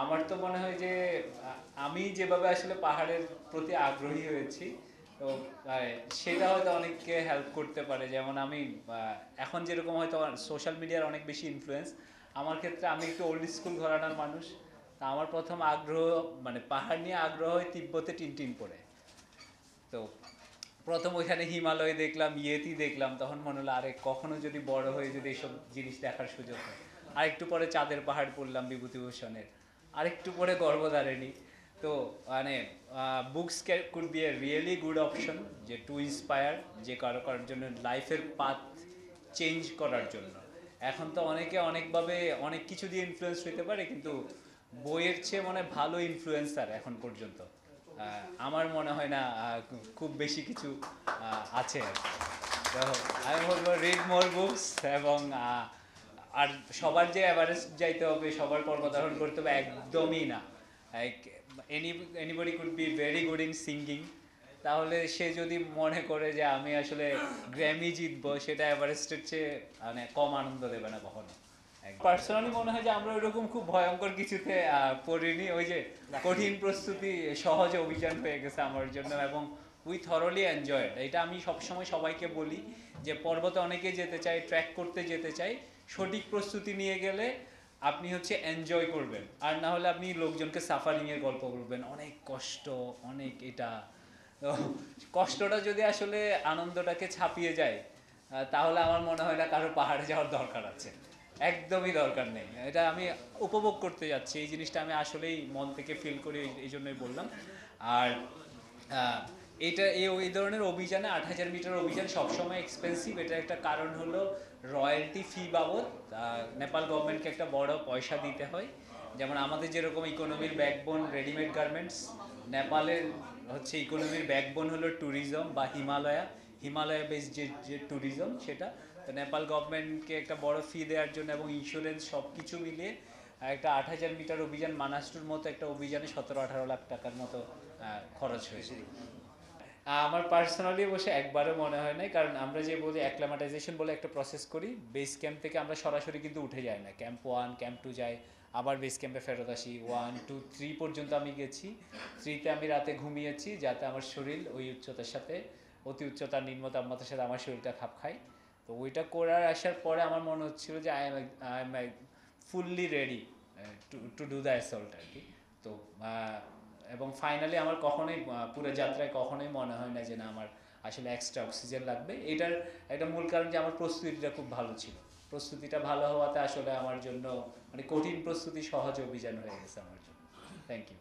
আমার তো মনে হয় যে আমি যেভাবে আসলে পাহাড়ের প্রতি আগ্রহী হয়েছি, তো আহ, সেটা হয়তো অনেককে হেল্প করতে পারে। যেমন আমি এখন যেরকম হয়তো সোশ্যাল মিডিয়ার অনেক বেশি ইনফ্লুয়েন্স, আমার ক্ষেত্রে আমি একটু ওল্ড স্কুল ঘরানার মানুষ। তা আমার প্রথম আগ্রহ মানে পাহাড় নিয়ে আগ্রহ হয় তিব্বতে টিনটিন পড়ে। তো প্রথম ওইখানে হিমালয় দেখলাম, ইয়েতি দেখলাম, তখন মনে হলো আরে কখনো যদি বড় হয়ে যদি এইসব জিনিস দেখার সুযোগ হয়। আর একটু পরে চাঁদের পাহাড় পড়লাম বিভূতিভূষণের, আরেকটু পরে গর্ভধারিণী। তো মানে books could B a really good option যে টু ইন্সপায়ার, যে কারো কারোর জন্য লাইফের পাথ চেঞ্জ করার জন্য। এখন তো অনেকে অনেকভাবে অনেক কিছু দিয়ে ইনফ্লুয়েন্স হতে পারে, কিন্তু বইয়ের চেয়ে মনে হয় ভালো ইনফ্লুয়েন্সার এখন পর্যন্ত আমার মনে হয় না খুব বেশি কিছু আছে আর কি। তো আমি বলবো রিড মোর বুকস, এবং আর সবার যে এভারেস্ট যাইতে হবে, সবার পর্বতারোহণ করতে হবে একদমই না। Anybody could be very good in singing, তাহলে সে যদি মনে করে যে আমি আসলে গ্র্যামি জিতবো, সেটা এভারেস্টের চেয়ে মানে কম আনন্দ দেবে না কখনো। পার্সোনালি মনে হয় যে আমরা ওইরকম খুব ভয়ঙ্কর কিছুতে পড়িনি। ওই যে কঠিন প্রস্তুতি সহজ অভিযান হয়ে গেছে আমার জন্য, এবং উই থরলি এনজয়েড। এটা আমি সবসময় সবাইকে বলি যে পর্বতে অনেকে যেতে চায়, ট্র্যাক করতে যেতে চাই, সঠিক প্রস্তুতি নিয়ে গেলে আপনি হচ্ছে এনজয় করবেন, আর না হলে আপনি লোকজনকে সাফারিংয়ের গল্প বলবেন, অনেক কষ্ট, অনেক এটা। তো কষ্টটা যদি আসলে আনন্দটাকে ছাপিয়ে যায়, তাহলে আমার মনে হয় না কারো পাহাড়ে যাওয়ার দরকার আছে। একদমই দরকার নেই। এটা আমি উপভোগ করতে যাচ্ছি, এই জিনিসটা আমি আসলেই মন থেকে ফিল করি, এই জন্যই বললাম। আর আহ, এটা এই ধরনের অভিযানে ৮,০০০ মিটার অভিযান সবসময় এক্সপেন্সিভ। এটার একটা কারণ হলো রয়্যালটি ফি বাবদ নেপাল গভর্নমেন্টকে একটা বড় পয়সা দিতে হয়। যেমন আমাদের যেরকম ইকোনমির ব্যাকবোন রেডিমেড গার্মেন্টস, নেপালের হচ্ছে ইকোনমির ব্যাকবোন হলো ট্যুরিজম বা হিমালয়া বেস যে যে ট্যুরিজম সেটা। তো নেপাল গভর্নমেন্টকে একটা বড় ফি দেওয়ার জন্য এবং ইন্স্যুরেন্স সব কিছু মিলিয়ে একটা ৮,০০০ মিটার অভিযান, মানাস্টুর মতো একটা অভিযানে ১৭-১৮ লাখ টাকার মতো খরচ হয়েছে। আমার পার্সোনালি বসে একবারও মনে হয় নাই, কারণ আমরা যে বলি অ্যাক্লামাটাইজেশন বলে একটা প্রসেস করি, বেস ক্যাম্প থেকে আমরা সরাসরি কিন্তু উঠে যাই না, ক্যাম্প 1 ক্যাম্প 2 যাই, আবার বেস ক্যাম্পে ফেরত আসি। 1 2 3 পর্যন্ত আমি গেছি। 3তে আমি রাতে ঘুমিয়েছি যাতে আমার শরীর ওই উচ্চতার সাথে, অতি উচ্চতা নিম্ন তাপমাত্রার সাথে আমার শরীরটা খাপ খায়। তো ওইটা করার আসার পরে আমার মনে হচ্ছিল যে I am fully ready to to do the assault আর কি। তো এবং ফাইনালি আমার কখনোই পুরো যাত্রায় কখনোই মনে হয় না যে না আমার আসলে এক্সট্রা অক্সিজেন লাগবে। এটার একটা মূল কারণ যে আমার প্রস্তুতিটা খুব ভালো ছিল। প্রস্তুতিটা ভালো হওয়াতে আসলে আমার জন্য মানে কঠিন প্রস্তুতি সহজ অভিযান হয়ে গেছে আমার জন্য। Thank you.